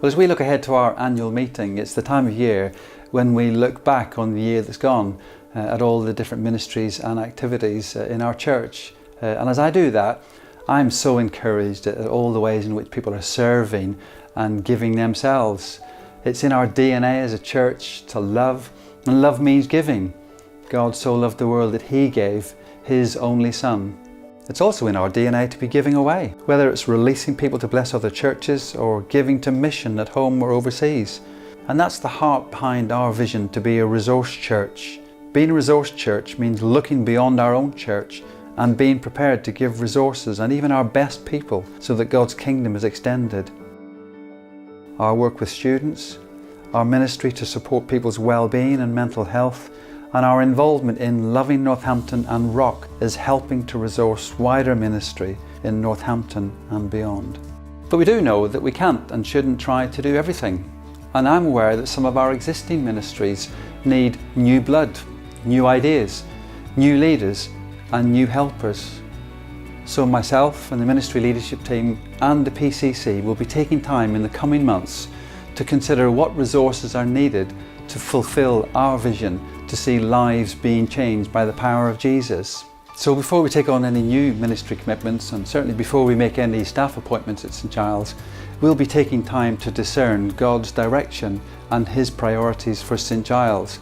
Well, as we look ahead to our annual meeting, it's the time of year when we look back on the year that's gone at all the different ministries and activities in our church. And as I do that, I'm so encouraged at all the ways in which people are serving and giving themselves. It's in our DNA as a church to love, and love means giving. God so loved the world that He gave His only Son. It's also in our DNA to be giving away, whether it's releasing people to bless other churches or giving to mission at home or overseas. And that's the heart behind our vision to be a resource church. Being a resource church means looking beyond our own church and being prepared to give resources and even our best people so that God's kingdom is extended. Our work with students, our ministry to support people's well-being and mental health, and our involvement in Loving Northampton and Rock is helping to resource wider ministry in Northampton and beyond. But we do know that we can't and shouldn't try to do everything. And I'm aware that some of our existing ministries need new blood, new ideas, new leaders and new helpers. So myself and the ministry leadership team and the PCC will be taking time in the coming months to consider what resources are needed to fulfill our vision to see lives being changed by the power of Jesus. So before we take on any new ministry commitments, and certainly before we make any staff appointments at St Giles, we'll be taking time to discern God's direction and His priorities for St Giles.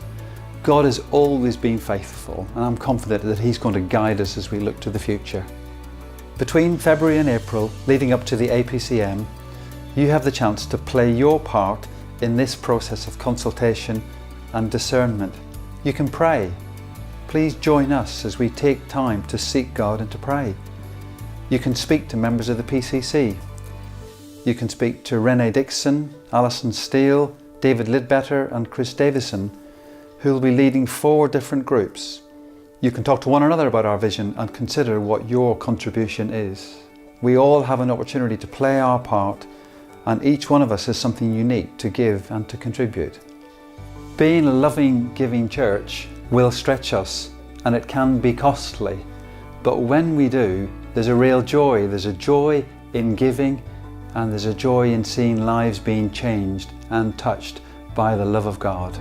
God has always been faithful, and I'm confident that He's going to guide us as we look to the future. Between February and April, leading up to the APCM, you have the chance to play your part in this process of consultation and discernment. You can pray. Please join us as we take time to seek God and to pray. You can speak to members of the PCC. You can speak to Renee Dixon, Alison Steele, David Lidbetter and Chris Davison, who will be leading 4 different groups. You can talk to one another about our vision and consider what your contribution is. We all have an opportunity to play our part, and each one of us has something unique to give and to contribute. Being a loving, giving church will stretch us, and it can be costly. But when we do, there's a real joy. There's a joy in giving, and there's a joy in seeing lives being changed and touched by the love of God.